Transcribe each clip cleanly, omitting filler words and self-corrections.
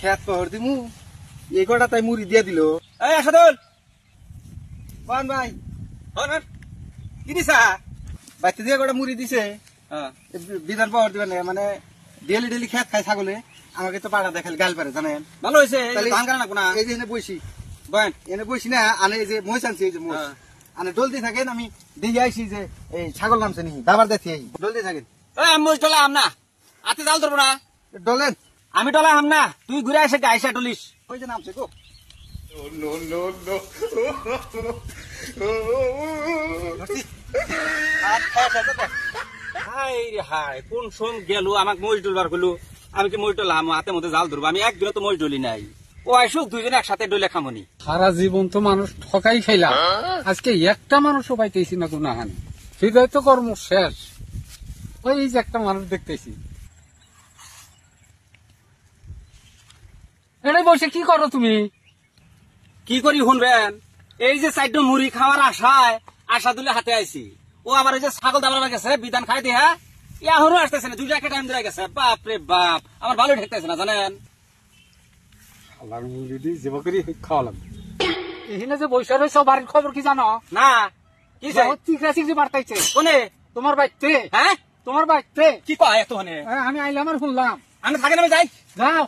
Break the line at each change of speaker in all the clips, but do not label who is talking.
খেত পহর দিমু এই কটা তাই মুড়ি দিয়ে দিল। এই আসাদুল কোন ভাই কি দিছা? বাচ্চা দিয়ে কটা মুড়ি দিছে। বিধান পহর দিবেন মানে ডেলি ডেলি খেত খাই ছাগলে, আমাকে তো পাড়া দেখাল গাল পারে জানেন। ভালো হয়েছে ধান কাটা না এই যে এনে বইছি বয়েন এনে বইছি না আনে এই যে মহিষ আনছি এই যে মহিষ আনে ডলদি থাকেন। আমি দিয়ে আইসি যে এই ছাগল নামছে নি দাবার দেখি ডলদি থাকেন।
মহিষ ডলা আম না হাতে জাল ধরবো না
ডলেন
আমি ডলা আম না তুই ঘুরে আসে আইসা ডলিস
ওই যে নামছে গো।
হাই রে হাই কোন সোম গেল আমাকে মহিষ ডলবার করলো। আমি কি মহিষ ডলাম হাতে মধ্যে জাল ধরবো? আমি একদিনও তো মহিষ ডলি নাই। ও আইসুক দুইজনে একসাথে ডলে খামনি।
সারা জীবন তো মানুষ ঠকাই খাইলাম, আজকে একটা মানুষও পাইতেছি না কোন হানি। হৃদয় তো কর্ম শেষ। ওই যে একটা মানুষ দেখতেছি। এটাই বসে কি করো তুমি?
কি করি শুনবেন, এই যে চারটা মুড়ি খাওয়ার আশা দিলে হাতে আইছি। ও আবার ওই যে ছাগল দাবার গেছে বিধান খাই দিয়ে এখনো আসতেছে না। দুইটা একটা টাইম ধরে গেছে। বাপ রে বাপ আমার ভালো ঠেকতেছে না জানেন।
খাওয়ালাম এখানে যে বৈশা রয়েছে বাড়ির খবর কি জানো
না? কি
চিকরা চিকরি বার্তাইছে
কোনে
তোমার বাড়িতে।
হ্যাঁ
তোমার বাড়িতে
কি কয় এত হনে?
আমি আইলাম আর শুনলাম।
আমি থাকেন আমি যাই।
যাও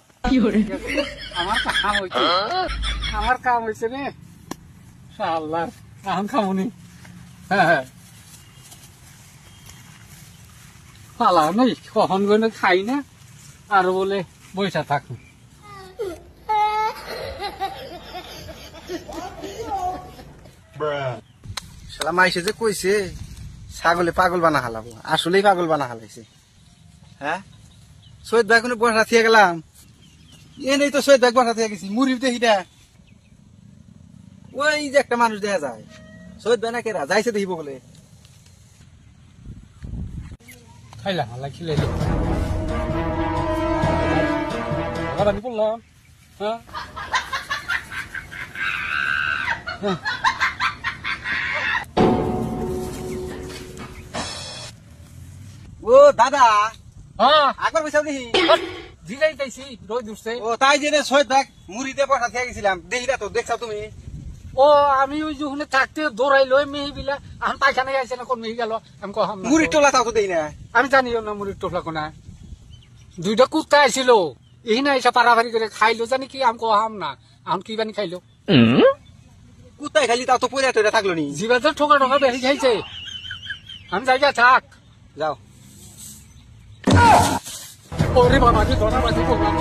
আমার কাম হয়েছে, আমার কাম হয়েছে রে আল্লাহ। আম খামুনি হ্যাঁ পালা নেই কখন গনে খাই না আর বলে বৈশা থাকুন।
শালা মাইসে যে কইছে ছাগলে পাগল বানা হালাবো, আসলেই পাগল বানা হালাইছে। হ্যাঁ সৈয়দ ভাই কোনো বসা থিয়ে গেলাম এনেই তো সৈয়দ ভাই বসা থিয়ে গেছি মুড়ি দেখিটা। ওই যে একটা মানুষ দেখা যায় সৈয়দ ভাই না কেরা যাইছে দেখিব বলে।
খাইলাম আল্লাহ খিলে আমি বললাম হ্যাঁ
ও দাদা
হ্যাঁ
একবার বসে দেখি
জিগাই তাইছি রোজ উঠছে।
ও তাই জেনে সৈয়দ ভাই মুড়ি দিয়ে বসা থিয়ে গেছিলাম দেখিটা তো দেখছাও তুমি।
ও আমি ওই যখন থাকতে দৌড়াই লই মেহি বিলা আমি পায়খানা গাইছে না কোন মেহি গেল আমি কহাম
মুড়ির টোলা তাও তো দেই না।
আমি জানিও না মুড়ির টোফলা কোনা দুইটা কুত্তা আইছিল এই না এসে পারাভারি করে খাইলো জানি কি আমি কহাম না এখন কি বানি খাইলো
কুত্তায় খালি তাও তো পয়রা টয়রা থাকলো নি।
জিবাতে ঠোকা ঠোকা বেশি খাইছে। আমি জায়গা থাক
যাও
ওরে বাবা কি ধরা বাজি করলাম।